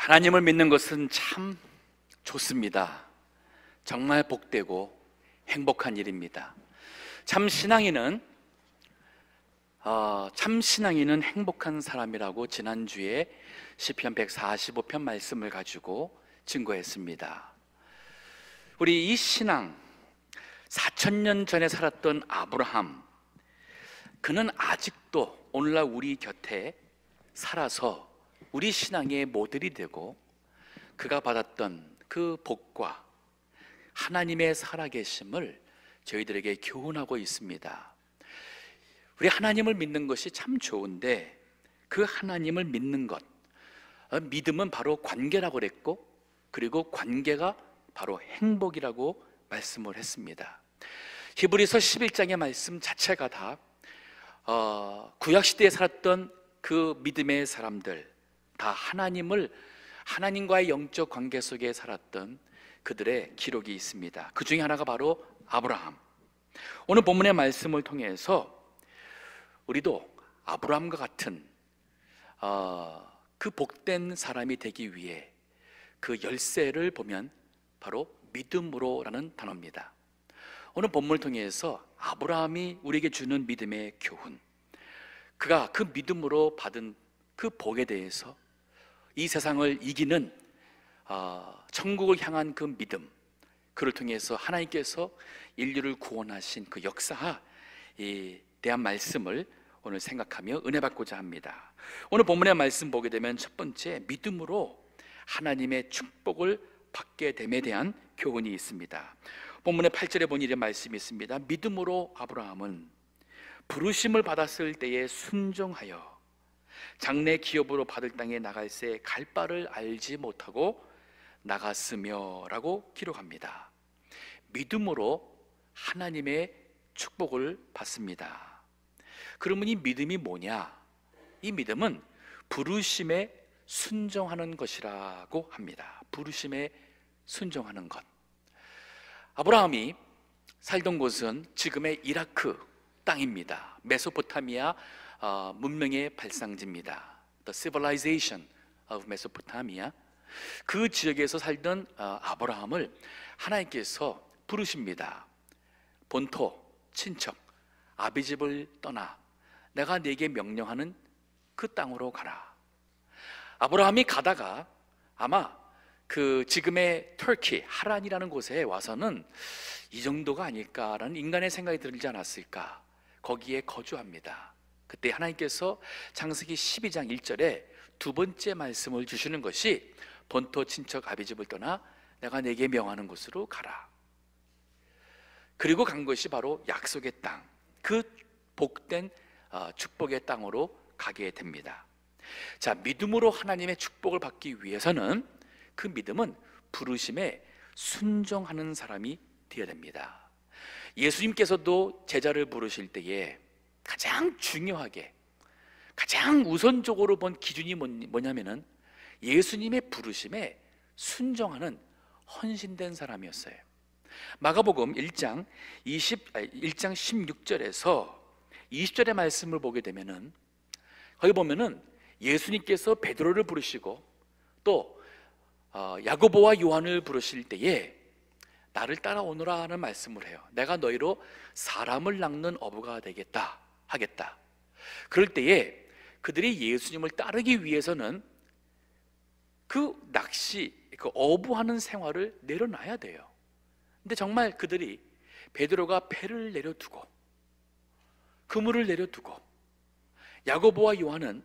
하나님을 믿는 것은 참 좋습니다. 정말 복되고 행복한 일입니다. 참 신앙인은 행복한 사람이라고 지난주에 시편 145편 말씀을 가지고 증거했습니다. 우리 이 신앙, 4000년 전에 살았던 아브라함, 그는 아직도 오늘날 우리 곁에 살아서 우리 신앙의 모델이 되고, 그가 받았던 그 복과 하나님의 살아계심을 저희들에게 교훈하고 있습니다. 우리 하나님을 믿는 것이 참 좋은데, 그 하나님을 믿는 것, 믿음은 바로 관계라고 그랬고, 그리고 관계가 바로 행복이라고 말씀을 했습니다. 히브리서 11장의 말씀 자체가 다 구약시대에 살았던 그 믿음의 사람들, 다 하나님과의 영적 관계 속에 살았던 그들의 기록이 있습니다. 그 중에 하나가 바로 아브라함. 오늘 본문의 말씀을 통해서 우리도 아브라함과 같은 그 복된 사람이 되기 위해 그 열쇠를 보면 바로 믿음으로라는 단어입니다. 오늘 본문을 통해서 아브라함이 우리에게 주는 믿음의 교훈, 그가 그 믿음으로 받은 그 복에 대해서 이 세상을 이기는 천국을 향한 그 믿음, 그를 통해서 하나님께서 인류를 구원하신 그 역사에 대한 말씀을 오늘 생각하며 은혜 받고자 합니다. 오늘 본문의 말씀 보게 되면 첫 번째, 믿음으로 하나님의 축복을 받게 됨에 대한 교훈이 있습니다. 본문의 8절에 보니 이런 말씀이 있습니다. 믿음으로 아브라함은 부르심을 받았을 때에 순종하여 장래 기업으로 받을 땅에 나갈새 갈 바를 알지 못하고 나갔으며 라고 기록합니다. 믿음으로 하나님의 축복을 받습니다. 그러면 이 믿음이 뭐냐? 이 믿음은 부르심에 순종하는 것이라고 합니다. 부르심에 순종하는 것. 아브라함이 살던 곳은 지금의 이라크 땅입니다. 메소포타미아 문명의 발상지입니다. The civilization of Mesopotamia. 그 지역에서 살던 아브라함을 하나님께서 부르십니다. 본토, 친척, 아비집을 떠나 내가 네게 명령하는 그 땅으로 가라. 아브라함이 가다가 아마 그 지금의 터키, 하란이라는 곳에 와서는 이 정도가 아닐까라는 인간의 생각이 들지 않았을까? 거기에 거주합니다. 그때 하나님께서 창세기 12장 1절에 두 번째 말씀을 주시는 것이 본토 친척 아비집을 떠나 내가 네게 명하는 곳으로 가라. 그리고 간 것이 바로 약속의 땅, 그 복된 축복의 땅으로 가게 됩니다. 자, 믿음으로 하나님의 축복을 받기 위해서는 그 믿음은 부르심에 순종하는 사람이 되어야 됩니다. 예수님께서도 제자를 부르실 때에 가장 중요하게, 가장 우선적으로 본 기준이 뭐냐면은 예수님의 부르심에 순종하는 헌신된 사람이었어요. 마가복음 1장 16절에서 20절의 말씀을 보게 되면은 거기 보면은 예수님께서 베드로를 부르시고 또 야고보와 요한을 부르실 때에 나를 따라오너라 하는 말씀을 해요. 내가 너희로 사람을 낚는 어부가 되겠다 하겠다. 그럴 때에 그들이 예수님을 따르기 위해서는 그 낚시, 그 어부하는 생활을 내려놔야 돼요. 근데 정말 그들이 베드로가 배를 내려두고 그물을 내려두고 야고보와 요한은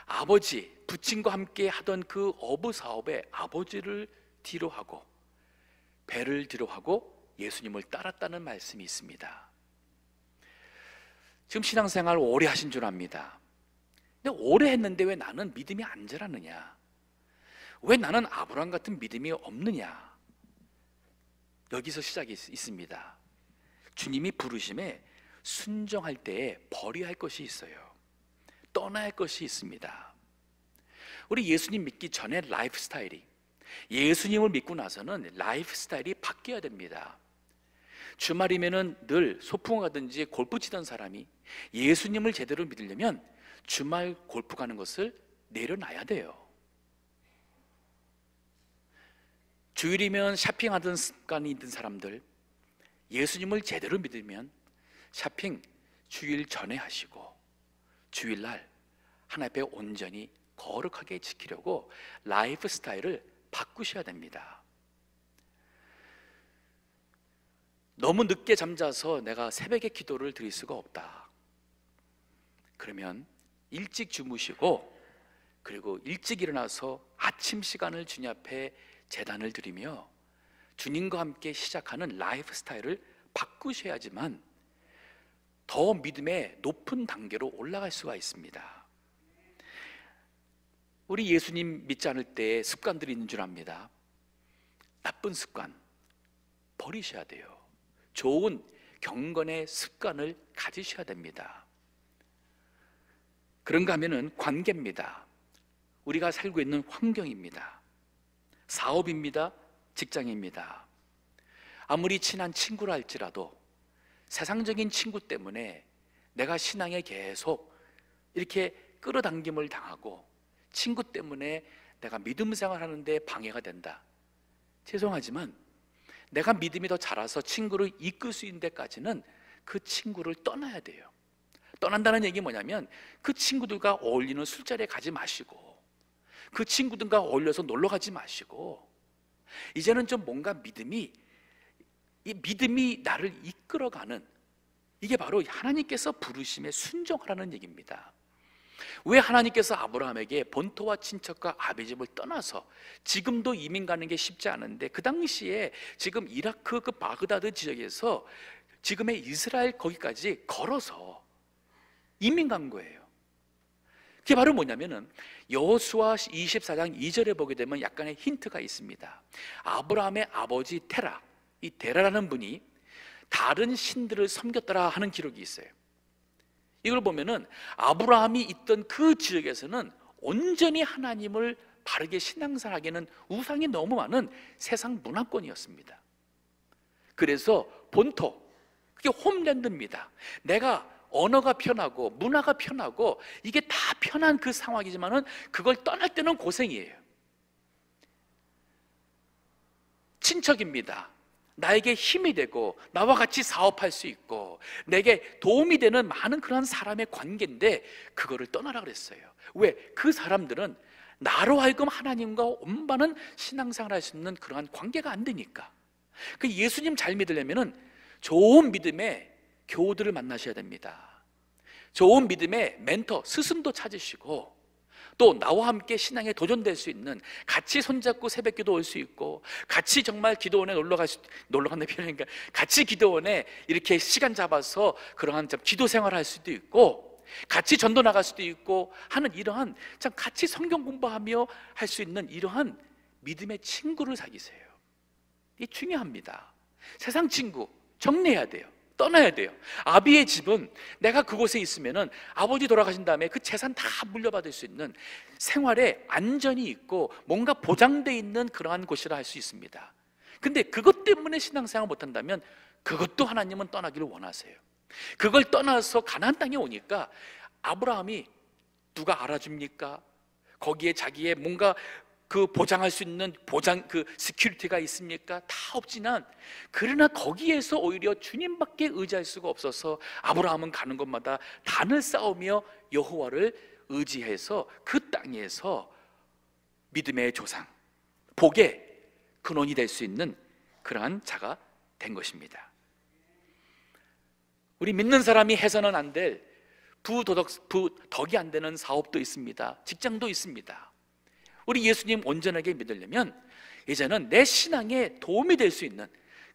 아버지, 부친과 함께 하던 그 어부 사업에 아버지를 뒤로 하고 배를 뒤로 하고 예수님을 따랐다는 말씀이 있습니다. 지금 신앙생활 오래 하신 줄 압니다. 근데 오래 했는데 왜 나는 믿음이 안 자라느냐? 왜 나는 아브라함 같은 믿음이 없느냐? 여기서 시작이 있습니다. 주님이 부르심에 순종할 때에 버려야 할 것이 있어요. 떠나야 할 것이 있습니다. 우리 예수님 믿기 전에 라이프 스타일이, 예수님을 믿고 나서는 라이프 스타일이 바뀌어야 됩니다. 주말이면은 늘 소풍 가든지 골프 치던 사람이 예수님을 제대로 믿으려면 주말 골프 가는 것을 내려놔야 돼요. 주일이면 쇼핑하던 습관이 있는 사람들, 예수님을 제대로 믿으면 쇼핑 주일 전에 하시고 주일날 하나님 앞에 온전히 거룩하게 지키려고 라이프 스타일을 바꾸셔야 됩니다. 너무 늦게 잠자서 내가 새벽에 기도를 드릴 수가 없다. 그러면 일찍 주무시고 그리고 일찍 일어나서 아침 시간을 주님 앞에 제단을 드리며 주님과 함께 시작하는 라이프 스타일을 바꾸셔야지만 더 믿음의 높은 단계로 올라갈 수가 있습니다. 우리 예수님 믿지 않을 때 습관들이 있는 줄 압니다. 나쁜 습관 버리셔야 돼요. 좋은 경건의 습관을 가지셔야 됩니다. 그런가 하면은 관계입니다. 우리가 살고 있는 환경입니다. 사업입니다. 직장입니다. 아무리 친한 친구라 할지라도 세상적인 친구 때문에 내가 신앙에 계속 이렇게 끌어당김을 당하고 친구 때문에 내가 믿음 생활하는데 방해가 된다. 죄송하지만 내가 믿음이 더 자라서 친구를 이끌 수 있는 데까지는 그 친구를 떠나야 돼요. 떠난다는 얘기 뭐냐면 그 친구들과 어울리는 술자리에 가지 마시고 그 친구들과 어울려서 놀러 가지 마시고 이제는 좀 뭔가 이 믿음이 나를 이끌어가는, 이게 바로 하나님께서 부르심에 순종하라는 얘기입니다. 왜 하나님께서 아브라함에게 본토와 친척과 아비 집을 떠나서 지금도 이민 가는 게 쉽지 않은데 그 당시에 지금 이라크 그 바그다드 지역에서 지금의 이스라엘 거기까지 걸어서 이민 간 거예요. 그게 바로 뭐냐면은 여호수아 24장 2절에 보게 되면 약간의 힌트가 있습니다. 아브라함의 아버지 테라, 이 테라라는 분이 다른 신들을 섬겼더라 하는 기록이 있어요. 이걸 보면은 아브라함이 있던 그 지역에서는 온전히 하나님을 바르게 신앙생활하기에는 우상이 너무 많은 세상 문화권이었습니다. 그래서 본토, 그게 홈랜드입니다. 내가 언어가 편하고 문화가 편하고 이게 다 편한 그 상황이지만은 그걸 떠날 때는 고생이에요. 친척입니다. 나에게 힘이 되고 나와 같이 사업할 수 있고 내게 도움이 되는 많은 그런 사람의 관계인데 그거를 떠나라 그랬어요. 왜? 그 사람들은 나로 하여금 하나님과 온전한 신앙생활을 할 수 있는 그러한 관계가 안 되니까. 그 예수님 잘 믿으려면은 좋은 믿음의 교우들을 만나셔야 됩니다. 좋은 믿음의 멘토, 스승도 찾으시고 또 나와 함께 신앙에 도전될 수 있는, 같이 손잡고 새벽기도 올 수 있고 같이 정말 기도원에 놀러 간다는 표현이니까 같이 기도원에 이렇게 시간 잡아서 그러한 기도 생활을 할 수도 있고 같이 전도 나갈 수도 있고 하는 이러한 참 같이 성경 공부하며 할 수 있는 이러한 믿음의 친구를 사귀세요. 이게 중요합니다. 세상 친구 정리해야 돼요. 떠나야 돼요. 아비의 집은 내가 그곳에 있으면은 아버지 돌아가신 다음에 그 재산 다 물려받을 수 있는 생활에 안전이 있고 뭔가 보장되어 있는 그러한 곳이라 할 수 있습니다. 근데 그것 때문에 신앙생활 못한다면 그것도 하나님은 떠나기를 원하세요. 그걸 떠나서 가나안 땅에 오니까 아브라함이 누가 알아줍니까? 거기에 자기의 뭔가 그 보장할 수 있는 그 시큐리티가 있습니까? 다 없지만 그러나 거기에서 오히려 주님밖에 의지할 수가 없어서 아브라함은 가는 곳마다 단을 쌓으며 여호와를 의지해서 그 땅에서 믿음의 조상, 복의 근원이 될 수 있는 그러한 자가 된 것입니다. 우리 믿는 사람이 해서는 안 될 부덕이 안 되는 사업도 있습니다. 직장도 있습니다. 우리 예수님 온전하게 믿으려면 이제는 내 신앙에 도움이 될 수 있는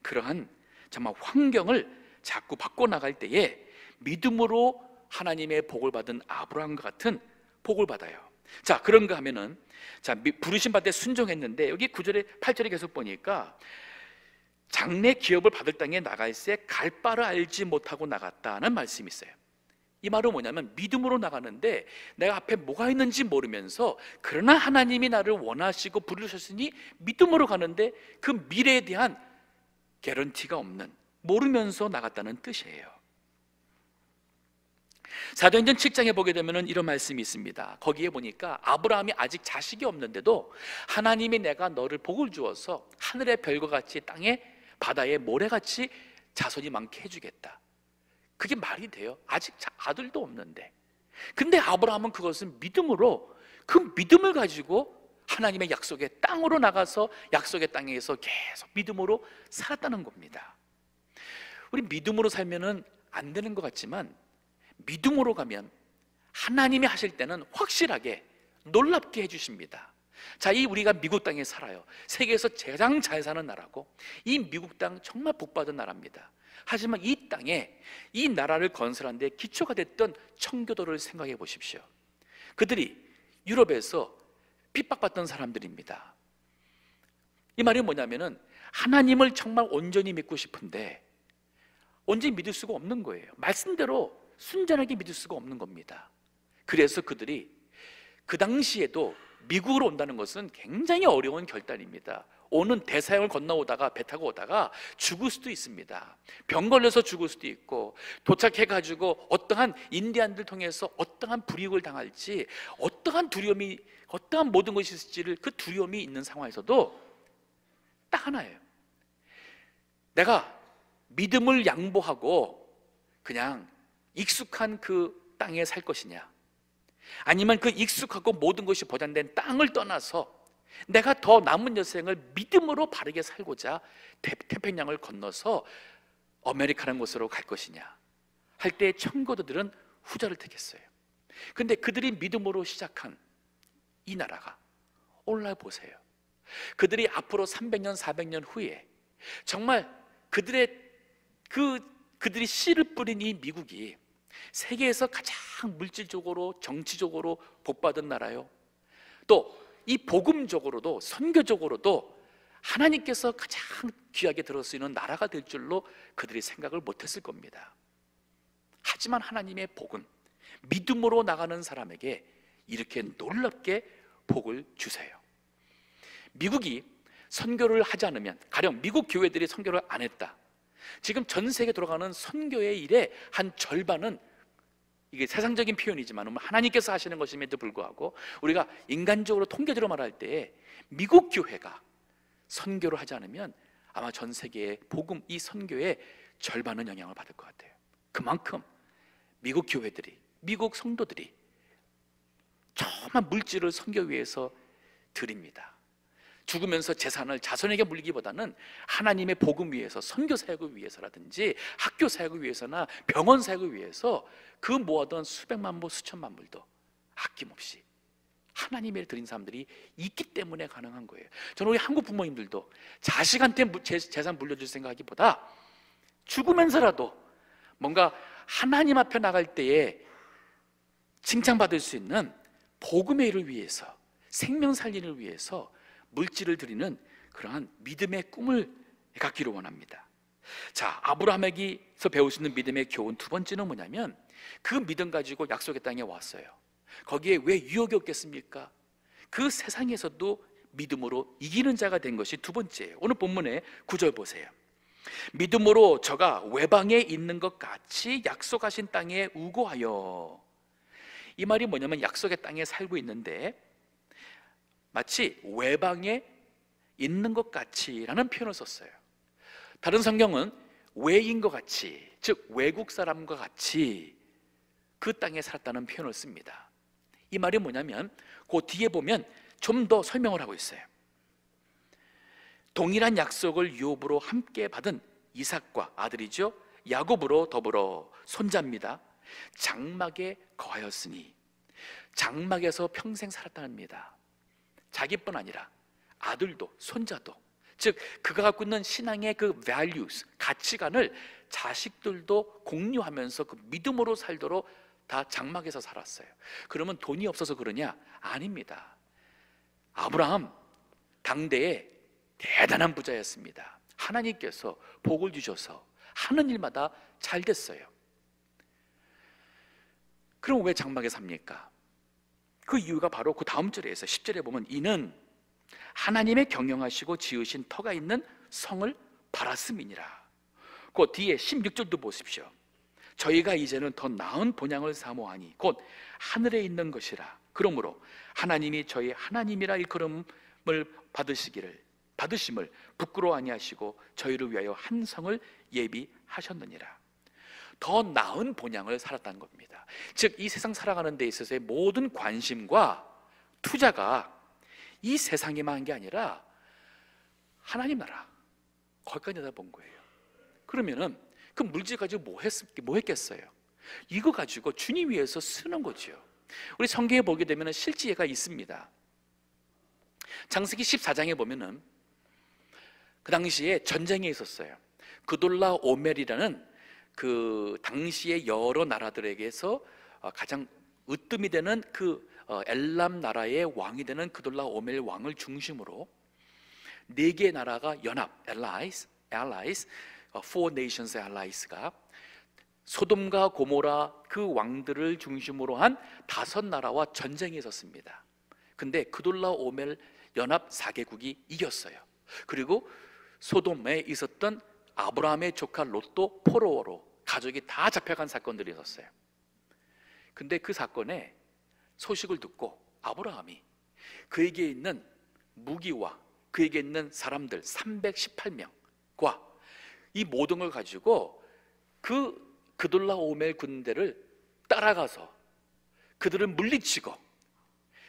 그러한 정말 환경을 자꾸 바꿔나갈 때에 믿음으로 하나님의 복을 받은 아브라함과 같은 복을 받아요. 자, 그런가 하면은 부르심 받을 때 순종했는데 여기 9절에 8절에 계속 보니까 장래 기업을 받을 땅에 나갈새 갈 바를 알지 못하고 나갔다는 말씀이 있어요. 이 말은 뭐냐면 믿음으로 나가는데 내가 앞에 뭐가 있는지 모르면서 그러나 하나님이 나를 원하시고 부르셨으니 믿음으로 가는데 그 미래에 대한 개런티가 없는, 모르면서 나갔다는 뜻이에요. 사도행전 7장에 보게 되면 이런 말씀이 있습니다. 거기에 보니까 아브라함이 아직 자식이 없는데도 하나님이 내가 너를 복을 주어서 하늘의 별과 같이 땅에 바다에 모래같이 자손이 많게 해주겠다. 그게 말이 돼요? 아직 아들도 없는데. 근데 아브라함은 그것을 믿음으로, 그 믿음을 가지고 하나님의 약속의 땅으로 나가서 약속의 땅에서 계속 믿음으로 살았다는 겁니다. 우리 믿음으로 살면은 안 되는 것 같지만 믿음으로 가면 하나님이 하실 때는 확실하게 놀랍게 해주십니다. 자, 이 우리가 미국 땅에 살아요. 세계에서 가장 잘 사는 나라고, 이 미국 땅 정말 복받은 나라입니다. 하지만 이 땅에 이 나라를 건설한 데 기초가 됐던 청교도를 생각해 보십시오. 그들이 유럽에서 핍박받던 사람들입니다. 이 말이 뭐냐면은 하나님을 정말 온전히 믿고 싶은데 온전히 믿을 수가 없는 거예요. 말씀대로 순전하게 믿을 수가 없는 겁니다. 그래서 그들이 그 당시에도 미국으로 온다는 것은 굉장히 어려운 결단입니다. 오는 대서양을 건너오다가 배 타고 오다가 죽을 수도 있습니다. 병 걸려서 죽을 수도 있고, 도착해가지고 어떠한 인디안들 통해서 어떠한 불이익을 당할지, 어떠한 두려움이, 어떠한 모든 것이 있을지를, 그 두려움이 있는 상황에서도 딱 하나예요. 내가 믿음을 양보하고 그냥 익숙한 그 땅에 살 것이냐, 아니면 그 익숙하고 모든 것이 보장된 땅을 떠나서 내가 더 남은 여생을 믿음으로 바르게 살고자 태평양을 건너서 아메리카라는 곳으로 갈 것이냐 할 때 청교도들은 후자를 택했어요. 근데 그들이 믿음으로 시작한 이 나라가 오늘날 보세요. 그들이 앞으로 300년, 400년 후에 정말 그들이 씨를 뿌린 이 미국이 세계에서 가장 물질적으로, 정치적으로 복받은 나라요, 또 이 복음적으로도 선교적으로도 하나님께서 가장 귀하게 들어 쓰이는 나라가 될 줄로 그들이 생각을 못했을 겁니다. 하지만 하나님의 복은 믿음으로 나가는 사람에게 이렇게 놀랍게 복을 주세요. 미국이 선교를 하지 않으면, 가령 미국 교회들이 선교를 안 했다, 지금 전 세계에 돌아가는 선교의 일의 한 절반은, 이게 세상적인 표현이지만 하나님께서 하시는 것임에도 불구하고 우리가 인간적으로 통계적으로 말할 때 미국 교회가 선교를 하지 않으면 아마 전 세계의 복음, 이 선교의 절반은 영향을 받을 것 같아요. 그만큼 미국 교회들이, 미국 성도들이 정말 물질을 선교 위해서 드립니다. 죽으면서 재산을 자손에게 물리기보다는 하나님의 복음 위해서, 선교 사역을 위해서라든지 학교 사역을 위해서나 병원 사역을 위해서 그 모아둔 수백만 불, 수천만 불도 아낌없이 하나님의 드린 사람들이 있기 때문에 가능한 거예요. 저는 우리 한국 부모님들도 자식한테 재산 물려줄 생각하기보다 죽으면서라도 뭔가 하나님 앞에 나갈 때에 칭찬받을 수 있는 복음의 일을 위해서, 생명 살리를 위해서 물질을 드리는 그러한 믿음의 꿈을 갖기를 원합니다. 자, 아브라함에게서 배울 수 있는 믿음의 교훈 두 번째는 뭐냐면, 그 믿음 가지고 약속의 땅에 왔어요. 거기에 왜 유혹이 없겠습니까? 그 세상에서도 믿음으로 이기는 자가 된 것이 두 번째예요. 오늘 본문의 9절 보세요. 믿음으로 저가 외방에 있는 것 같이 약속하신 땅에 우고하여. 이 말이 뭐냐면 약속의 땅에 살고 있는데 마치 외방에 있는 것 같이라는 표현을 썼어요. 다른 성경은 외인 것 같이, 즉 외국 사람과 같이 그 땅에 살았다는 표현을 씁니다. 이 말이 뭐냐면 그 뒤에 보면 좀 더 설명을 하고 있어요. 동일한 약속을 유업으로 함께 받은 이삭과 아들이죠, 야곱으로 더불어 손자입니다. 장막에 거하였으니, 장막에서 평생 살았답니다. 자기뿐 아니라 아들도 손자도, 즉 그가 갖고 있는 신앙의 그 values, 가치관을 자식들도 공유하면서 그 믿음으로 살도록 다 장막에서 살았어요. 그러면 돈이 없어서 그러냐? 아닙니다. 아브라함 당대에 대단한 부자였습니다. 하나님께서 복을 주셔서 하는 일마다 잘 됐어요. 그럼 왜 장막에 삽니까? 그 이유가 바로 그 다음 절에 있어요. 10절에 보면 이는 하나님의 경영하시고 지으신 터가 있는 성을 바랐음이니라. 그 뒤에 16절도 보십시오. 저희가 이제는 더 나은 본향을 사모하니 곧 하늘에 있는 것이라. 그러므로 하나님이 저희 하나님이라 일컬음을 받으심을 부끄러워 아니하시고 저희를 위하여 한 성을 예비하셨느니라. 더 나은 본향을 살았다는 겁니다. 즉 이 세상 살아가는 데 있어서의 모든 관심과 투자가 이 세상에만 한 게 아니라 하나님 나라, 거기까지 내다본 거예요. 그러면은 그 물질 가지고 뭐 했겠어요? 이거 가지고 주님 위해서 쓰는 거죠. 우리 성경에 보게 되면 실제 예가 있습니다. 창세기 14장에 보면은 그 당시에 전쟁이 있었어요. 그돌라 오멜이라는 그 당시의 여러 나라들에게서 가장 으뜸이 되는 그 엘람 나라의 왕이 되는 그돌라 오멜 왕을 중심으로 네 개의 나라가 연합, allies, four nations allies가 소돔과 고모라 그 왕들을 중심으로 한 5나라와 전쟁이 있었습니다. 근데 그돌라 오멜 연합 4개국이 이겼어요. 그리고 소돔에 있었던 아브라함의 조카 롯도 포로로 가족이 다 잡혀간 사건들이 있었어요. 근데 그 사건에 소식을 듣고 아브라함이 그에게 있는 무기와 그에게 있는 사람들 318명과 이 모든 걸 가지고 그돌라 오멜 군대를 따라가서 그들을 물리치고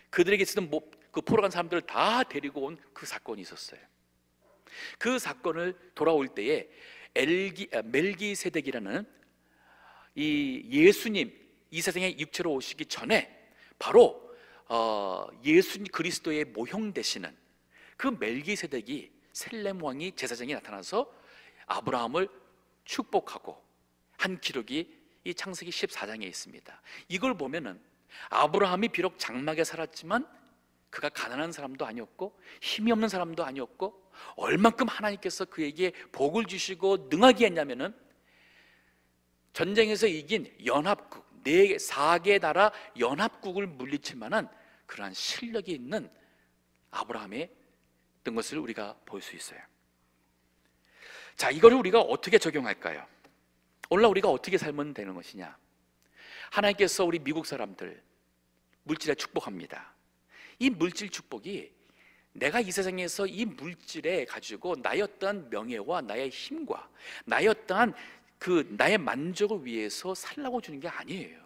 그들에게 있었던 그 포로간 사람들을 다 데리고 온 그 사건이 있었어요. 그 사건을 돌아올 때에 멜기세덱이라는 이 예수님 이 세상에 육체로 오시기 전에 바로 예수님 그리스도의 모형 되시는 그 멜기세덱이 셀렘 왕이 제사장이 나타나서 아브라함을 축복하고 한 기록이 이 창세기 14장에 있습니다. 이걸 보면은 아브라함이 비록 장막에 살았지만 그가 가난한 사람도 아니었고 힘이 없는 사람도 아니었고 얼만큼 하나님께서 그에게 복을 주시고 능하게 했냐면은 전쟁에서 이긴 연합국 4개 나라 연합국을 물리칠 만한 그러한 실력이 있는 아브라함의 어떤 것을 우리가 볼 수 있어요. 자, 이거를 우리가 어떻게 적용할까요? 오늘날 우리가 어떻게 살면 되는 것이냐? 하나님께서 우리 미국 사람들 물질에 축복합니다. 이 물질 축복이 내가 이 세상에서 이 물질에 가지고 나의 어떠한 명예와 나의 힘과 나의 어떠한 나의 만족을 위해서 살라고 주는 게 아니에요.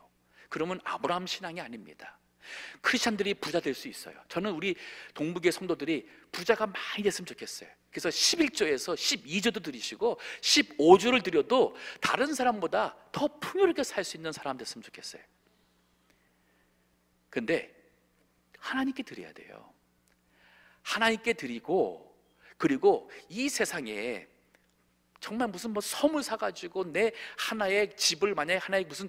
그러면 아브라함 신앙이 아닙니다. 크리스찬들이 부자 될 수 있어요. 저는 우리 동북의 성도들이 부자가 많이 됐으면 좋겠어요. 그래서 11조에서 12조도 드리시고 15조를 드려도 다른 사람보다 더 풍요롭게 살 수 있는 사람 됐으면 좋겠어요. 근데 하나님께 드려야 돼요. 하나님께 드리고, 그리고 이 세상에 정말 무슨 섬을 사가지고 내 하나의 집을 만약에 하나의 무슨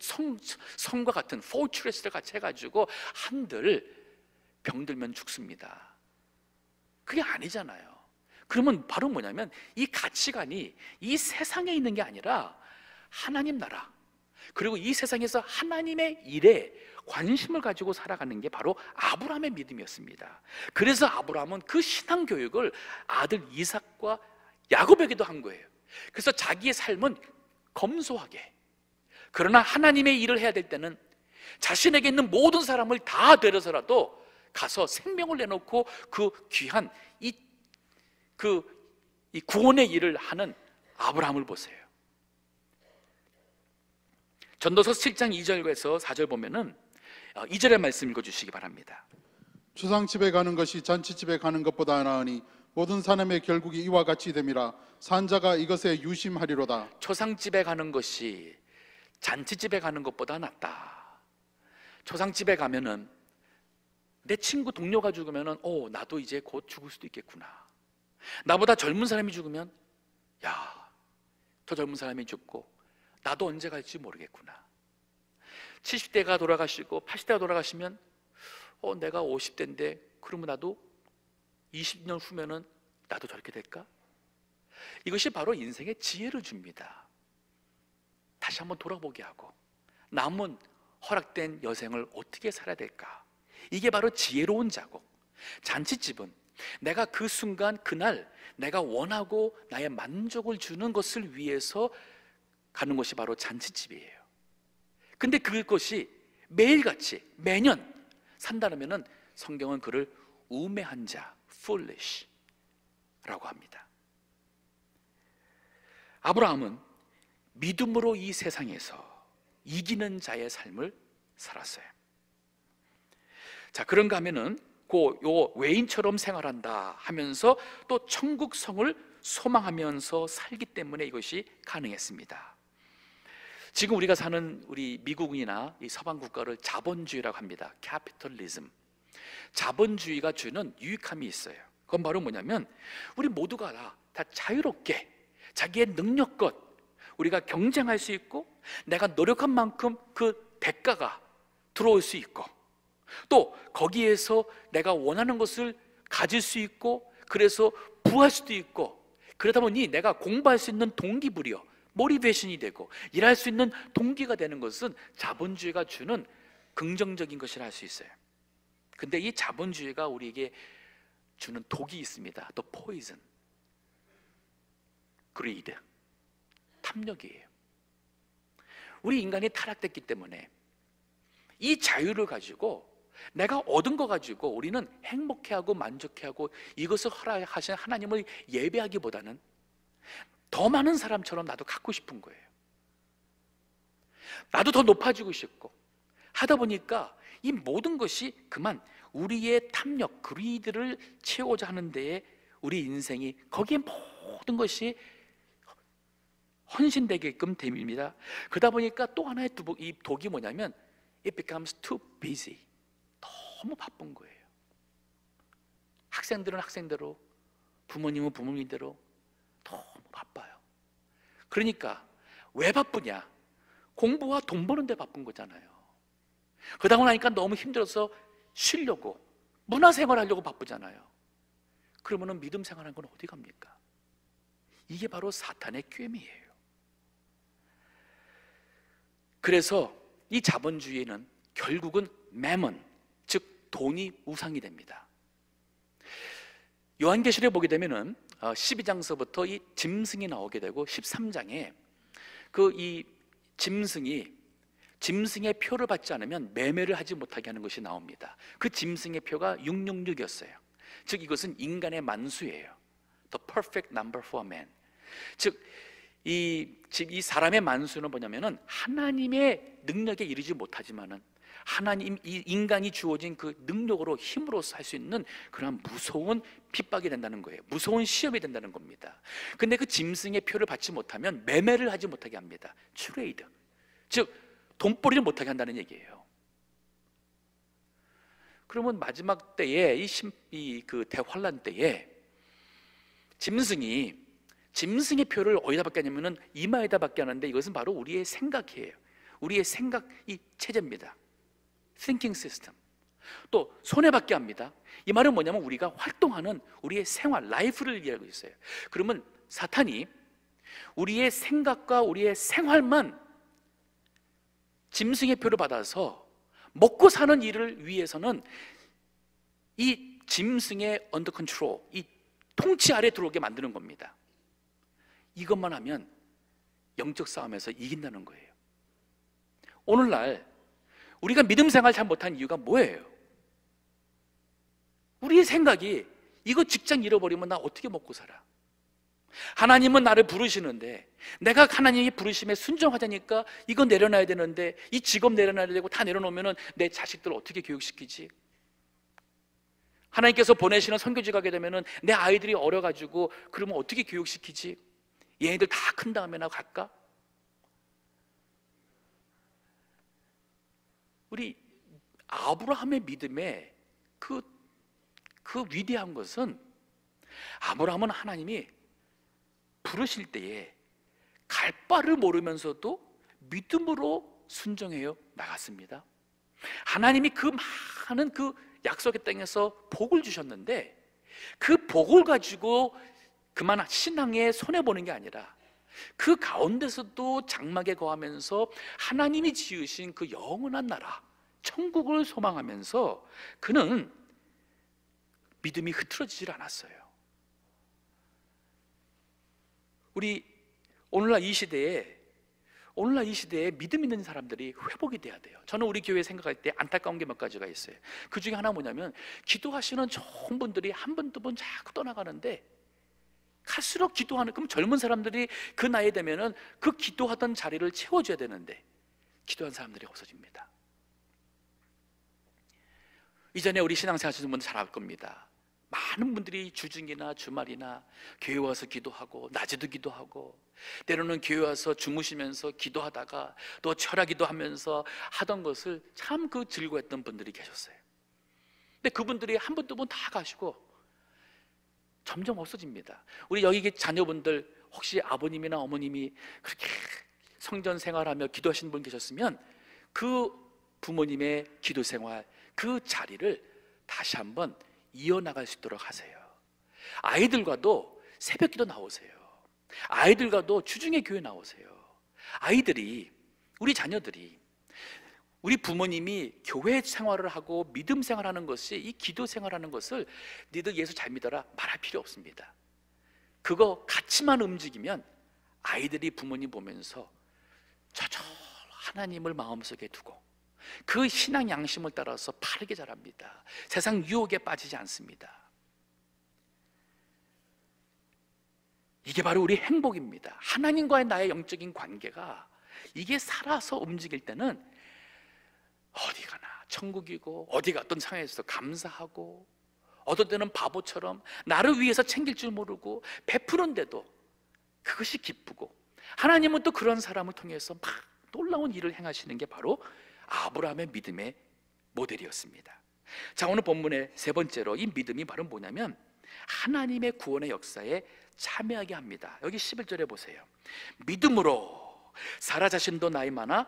성과 같은 포트레스를 같이 해가지고 한들 병들면 죽습니다. 그게 아니잖아요. 그러면 바로 뭐냐면 이 가치관이 이 세상에 있는 게 아니라 하나님 나라, 그리고 이 세상에서 하나님의 일에 관심을 가지고 살아가는 게 바로 아브라함의 믿음이었습니다. 그래서 아브라함은 그 신앙 교육을 아들 이삭과 야곱에게도 한 거예요. 그래서 자기의 삶은 검소하게, 그러나 하나님의 일을 해야 될 때는 자신에게 있는 모든 사람을 다 데려서라도 가서 생명을 내놓고 그 귀한 이 구원의 일을 하는 아브라함을 보세요. 전도서 7장 2절에서 4절 보면은 2절의 말씀 읽어주시기 바랍니다. 추상집에 가는 것이 잔치집에 가는 것보다 나으니 모든 사람의 결국이 이와 같이 됨이라. 산자가 이것에 유심하리로다. 초상집에 가는 것이 잔치집에 가는 것보다 낫다. 초상집에 가면은 내 친구 동료가 죽으면은 나도 이제 곧 죽을 수도 있겠구나. 나보다 젊은 사람이 죽으면 더 젊은 사람이 죽고 나도 언제 갈지 모르겠구나. 70대가 돌아가시고 80대가 돌아가시면 내가 50대인데 그러면 나도 20년 후면은 나도 저렇게 될까? 이것이 바로 인생의 지혜를 줍니다. 다시 한번 돌아보게 하고 남은 허락된 여생을 어떻게 살아야 될까? 이게 바로 지혜로운 자고, 잔치집은 내가 그 순간 그날 내가 원하고 나의 만족을 주는 것을 위해서 가는 것이 바로 잔치집이에요. 근데 그것이 매일같이 매년 산다면은 성경은 그를 우매한 자, foolish 라고 합니다. 아브라함은 믿음으로 이 세상에서 이기는 자의 삶을 살았어요. 자, 그런가 하면은 요 외인처럼 생활한다 하면서 또 천국성을 소망하면서 살기 때문에 이것이 가능했습니다. 지금 우리가 사는 우리 미국이나 이 서방 국가를 자본주의라고 합니다. 캐피털리즘. 자본주의가 주는 유익함이 있어요. 그건 바로 뭐냐면 우리 모두가 다 자유롭게 자기의 능력껏 우리가 경쟁할 수 있고, 내가 노력한 만큼 그 대가가 들어올 수 있고, 또 거기에서 내가 원하는 것을 가질 수 있고, 그래서 부할 수도 있고, 그러다 보니 내가 공부할 수 있는 동기부여, 모티베이션이 되고 일할 수 있는 동기가 되는 것은 자본주의가 주는 긍정적인 것이라 할 수 있어요. 근데 이 자본주의가 우리에게 주는 독이 있습니다. 또 포이즌, greed, 탐욕이에요. 우리 인간이 타락됐기 때문에 이 자유를 가지고 내가 얻은 거 가지고 우리는 행복해하고 만족해하고 이것을 허락하신 하나님을 예배하기보다는 더 많은 사람처럼 나도 갖고 싶은 거예요. 나도 더 높아지고 싶고 하다 보니까 이 모든 것이 그만 우리의 탐욕, 그리드를 채우고자 하는 데에 우리 인생이 거기에 모든 것이 헌신되게끔 됩니다. 그러다 보니까 또 하나의 이 독이 뭐냐면 it becomes too busy. 너무 바쁜 거예요. 학생들은 학생대로, 부모님은 부모님대로 너무 바빠요. 그러니까 왜 바쁘냐? 공부와 돈 버는 데 바쁜 거잖아요. 그러다 나니까 너무 힘들어서 쉬려고, 문화생활 하려고 바쁘잖아요. 그러면 믿음 생활하는 건 어디 갑니까? 이게 바로 사탄의 꾀미예요. 그래서 이 자본주의는 결국은 매먼, 즉 돈이 우상이 됩니다. 요한계시록에 보게 되면은 12장서부터 이 짐승이 나오게 되고 13장에 그 이 짐승의 표를 받지 않으면 매매를 하지 못하게 하는 것이 나옵니다. 그 짐승의 표가 666이었어요. 즉 이것은 인간의 만수예요. The perfect number for man. 즉 이 사람의 만수는 뭐냐면은 하나님의 능력에 이르지 못하지만은 하나님, 이 인간이 주어진 그 능력으로 힘으로써 할 수 있는 그런 무서운 핍박이 된다는 거예요. 무서운 시험이 된다는 겁니다. 근데 그 짐승의 표를 받지 못하면 매매를 하지 못하게 합니다. 트레이드, 즉 돈벌이를 못하게 한다는 얘기예요. 그러면 마지막 때에 그 대환란 때에 짐승의 표를 어디다 받게 하냐면은 이마에다 받게 하는데, 이것은 바로 우리의 생각이에요. 우리의 생각 이 체제입니다. thinking system. 또 손해 받게 합니다. 이 말은 뭐냐면 우리가 활동하는 우리의 생활, 라이프를 얘기하고 있어요. 그러면 사탄이 우리의 생각과 우리의 생활만 짐승의 표를 받아서 먹고 사는 일을 위해서는 이 짐승의 under control, 이 통치 아래 들어오게 만드는 겁니다. 이것만 하면 영적 싸움에서 이긴다는 거예요. 오늘날 우리가 믿음 생활 잘 못한 이유가 뭐예요? 우리의 생각이 이거 직장 잃어버리면 나 어떻게 먹고 살아? 하나님은 나를 부르시는데 내가 하나님의 부르심에 순종하자니까 이거 내려놔야 되는데, 이 직업 내려놔야 되고 다 내려놓으면 내 자식들을 어떻게 교육시키지? 하나님께서 보내시는 선교지 가게 되면 내 아이들이 어려가지고 그러면 어떻게 교육시키지? 얘네들 다 큰 다음에 나 갈까? 우리 아브라함의 믿음의 그 위대한 것은, 아브라함은 하나님이 부르실 때에 갈 바를 모르면서도 믿음으로 순종해요 나갔습니다. 하나님이 그 많은 그 약속의 땅에서 복을 주셨는데 그 복을 가지고 그만 신앙에 손해보는 게 아니라 그 가운데서도 장막에 거하면서 하나님이 지으신 그 영원한 나라 천국을 소망하면서 그는 믿음이 흐트러지질 않았어요. 우리 오늘날 이 시대에 오늘날 이 시대에 믿음 있는 사람들이 회복이 돼야 돼요. 저는 우리 교회 생각할 때 안타까운 게 몇 가지가 있어요. 그 중에 하나 뭐냐면, 기도하시는 좋은 분들이 한 분, 두 분 자꾸 떠나가는데, 갈수록 기도하는, 그럼 젊은 사람들이 그 나이 되면은 그 기도하던 자리를 채워줘야 되는데 기도한 사람들이 없어집니다. 이전에 우리 신앙생활 하시는 분들 잘 알 겁니다. 많은 분들이 주중이나 주말이나 교회 와서 기도하고, 낮에도 기도하고, 때로는 교회 와서 주무시면서 기도하다가 또 철야기도 하면서 하던 것을 참 그 즐거워했던 분들이 계셨어요. 근데 그분들이 한 분, 두 분 다 가시고 점점 없어집니다. 우리 여기 자녀분들 혹시 아버님이나 어머님이 그렇게 성전 생활하며 기도하시는 분 계셨으면 그 부모님의 기도 생활, 그 자리를 다시 한번 이어나갈 수 있도록 하세요. 아이들과도 새벽기도 나오세요. 아이들과도 주중에 교회 나오세요. 아이들이, 우리 자녀들이, 우리 부모님이 교회 생활을 하고 믿음 생활하는 것이, 이 기도 생활하는 것을 너희들 예수 잘 믿어라 말할 필요 없습니다. 그거 같이만 움직이면 아이들이 부모님 보면서 저절 하나님을 마음속에 두고 그 신앙 양심을 따라서 바르게 자랍니다. 세상 유혹에 빠지지 않습니다. 이게 바로 우리 행복입니다. 하나님과의 나의 영적인 관계가 이게 살아서 움직일 때는 어디 가나 천국이고, 어디 갔던 상황에서 감사하고, 어떤 때는 바보처럼 나를 위해서 챙길 줄 모르고 베푸는데도 그것이 기쁘고, 하나님은 또 그런 사람을 통해서 막 놀라운 일을 행하시는 게 바로 아브라함의 믿음의 모델이었습니다. 자, 오늘 본문의 세 번째로 이 믿음이 바로 뭐냐면 하나님의 구원의 역사에 참여하게 합니다. 여기 11절에 보세요. 믿음으로 사라 자신도 나이 많아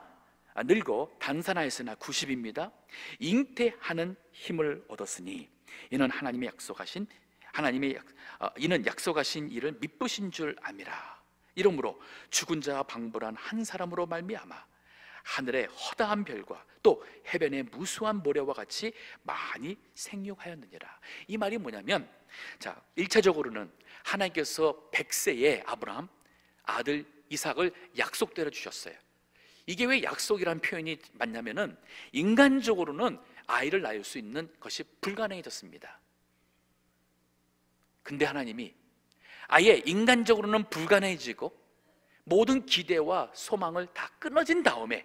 늙어 단산하였으나 90입니다. 잉태하는 힘을 얻었으니 이는 이는 약속하신 일을 미쁘신 줄 암이라. 이러므로 죽은 자와 방불한 한 사람으로 말미암아 하늘의 허다한 별과 또 해변의 무수한 모래와 같이 많이 생육하였느니라. 이 말이 뭐냐면, 자, 1차적으로는 하나님께서 100세에 아브라함 아들 이삭을 약속대로 주셨어요. 이게 왜 약속이라는 표현이 맞냐면은 인간적으로는 아이를 낳을 수 있는 것이 불가능해졌습니다. 근데 하나님이 아예 인간적으로는 불가능해지고 모든 기대와 소망을 다 끊어진 다음에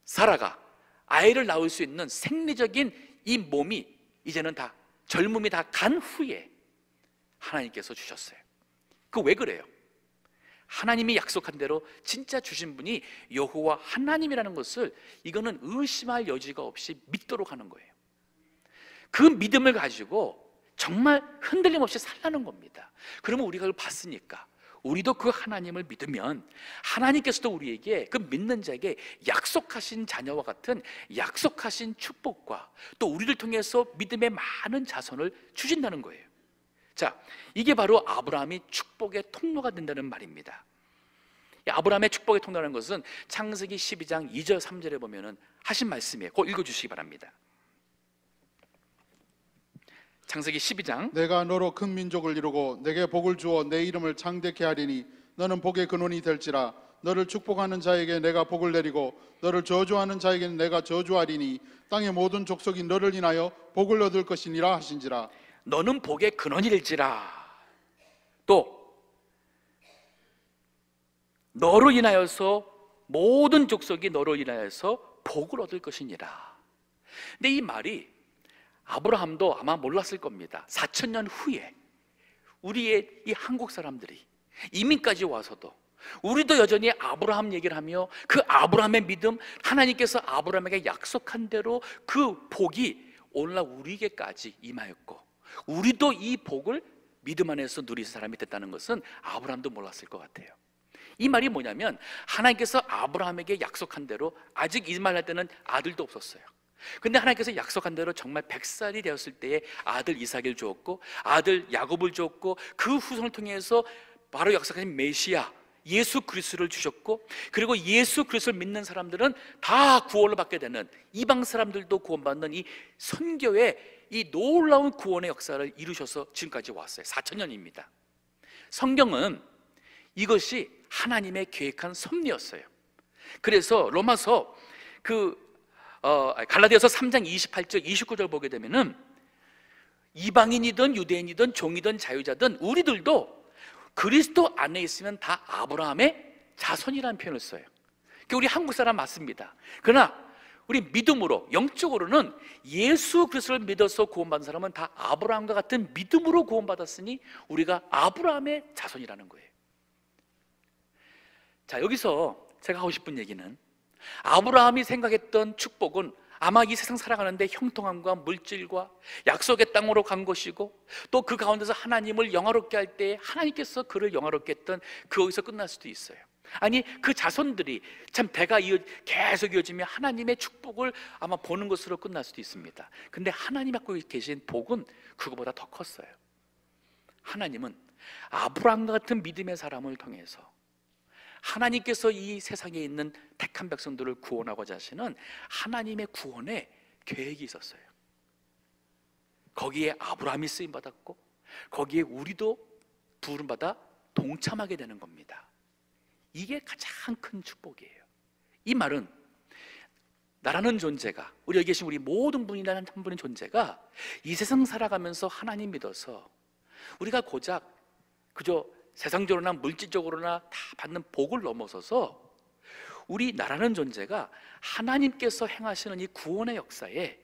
사라가 아이를 낳을 수 있는 생리적인 이 몸이 이제는 다 젊음이 다 간 후에 하나님께서 주셨어요. 그 왜 그래요? 하나님이 약속한 대로 진짜 주신 분이 여호와 하나님이라는 것을, 이거는 의심할 여지가 없이 믿도록 하는 거예요. 그 믿음을 가지고 정말 흔들림 없이 살라는 겁니다. 그러면 우리가 그걸 봤으니까 우리도 그 하나님을 믿으면 하나님께서도 우리에게, 그 믿는 자에게 약속하신 자녀와 같은 약속하신 축복과 또 우리를 통해서 믿음의 많은 자손을 주신다는 거예요. 자, 이게 바로 아브라함이 축복의 통로가 된다는 말입니다. 아브라함의 축복의 통로라는 것은 창세기 12장 2절 3절에 보면은 하신 말씀이에요. 그거 읽어주시기 바랍니다. 창세기 12장. 내가 너로 큰 민족을 이루고 내게 복을 주어 내 이름을 창대케 하리니 너는 복의 근원이 될지라. 너를 축복하는 자에게 내가 복을 내리고 너를 저주하는 자에게는 내가 저주하리니 땅의 모든 족속이 너를 인하여 복을 얻을 것이니라 하신지라. 너는 복의 근원이 될지라. 또 너로 인하여서 모든 족속이 너로 인하여서 복을 얻을 것이니라. 근데 이 말이 아브라함도 아마 몰랐을 겁니다. 4,000년 후에 우리의 이 한국 사람들이 이민까지 와서도 우리도 여전히 아브라함 얘기를 하며 그 아브라함의 믿음, 하나님께서 아브라함에게 약속한 대로 그 복이 오늘날 우리에게까지 임하였고 우리도 이 복을 믿음 안에서 누릴 사람이 됐다는 것은 아브라함도 몰랐을 것 같아요. 이 말이 뭐냐면 하나님께서 아브라함에게 약속한 대로, 아직 이 말 할 때는 아들도 없었어요. 근데 하나님께서 약속한 대로 정말 100살이 되었을 때에 아들 이삭을 주었고 아들 야곱을 주었고 그 후손을 통해서 바로 약속하신 메시아 예수 그리스도를 주셨고, 그리고 예수 그리스도를 믿는 사람들은 다 구원을 받게 되는, 이방 사람들도 구원받는 이 선교의 이 놀라운 구원의 역사를 이루셔서 지금까지 왔어요. 4,000년입니다. 성경은 이것이 하나님의 계획한 섭리였어요. 그래서 로마서 갈라디아서 3장 28절 29절 보게 되면은 이방인이든 유대인이든 종이든 자유자든 우리들도 그리스도 안에 있으면 다 아브라함의 자손이라는 표현을 써요. 우리 한국 사람 맞습니다. 그러나 우리 믿음으로, 영적으로는 예수 그리스도를 믿어서 구원받은 사람은 다 아브라함과 같은 믿음으로 구원받았으니 우리가 아브라함의 자손이라는 거예요. 자, 여기서 제가 하고 싶은 얘기는, 아브라함이 생각했던 축복은 아마 이 세상 살아가는데 형통함과 물질과 약속의 땅으로 간 것이고, 또 그 가운데서 하나님을 영화롭게 할 때 하나님께서 그를 영화롭게 했던 거기서 끝날 수도 있어요. 아니, 그 자손들이 참 대가 계속 이어지며 하나님의 축복을 아마 보는 것으로 끝날 수도 있습니다. 근데 하나님이 갖고 계신 복은 그거보다 더 컸어요. 하나님은 아브라함과 같은 믿음의 사람을 통해서 하나님께서 이 세상에 있는 택한 백성들을 구원하고자 하시는 하나님의 구원의 계획이 있었어요. 거기에 아브라함이 쓰임받았고 거기에 우리도 부름받아 동참하게 되는 겁니다. 이게 가장 큰 축복이에요. 이 말은 나라는 존재가, 우리 여기 계신 우리 모든 분이라는 한 분의 존재가 이 세상 살아가면서 하나님 믿어서 우리가 고작 그저 세상적으로나 물질적으로나 다 받는 복을 넘어서서 우리 나라는 존재가 하나님께서 행하시는 이 구원의 역사에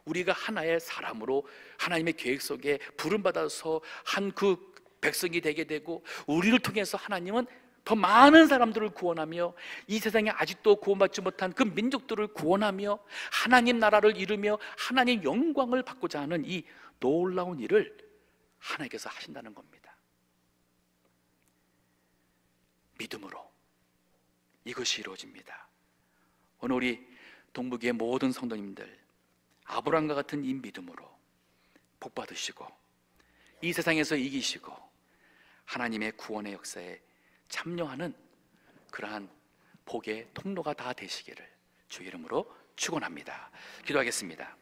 우리가 하나의 사람으로 하나님의 계획 속에 부름받아서 한 그 백성이 되게 되고, 우리를 통해서 하나님은 더 많은 사람들을 구원하며 이 세상에 아직도 구원받지 못한 그 민족들을 구원하며 하나님 나라를 이루며 하나님 영광을 받고자 하는 이 놀라운 일을 하나님께서 하신다는 겁니다. 믿음으로 이것이 이루어집니다. 오늘 우리 동북의 모든 성도님들, 아브라함과 같은 이 믿음으로 복 받으시고 이 세상에서 이기시고 하나님의 구원의 역사에 참여하는 그러한 복의 통로가 다 되시기를 주의 이름으로 축원합니다. 기도하겠습니다.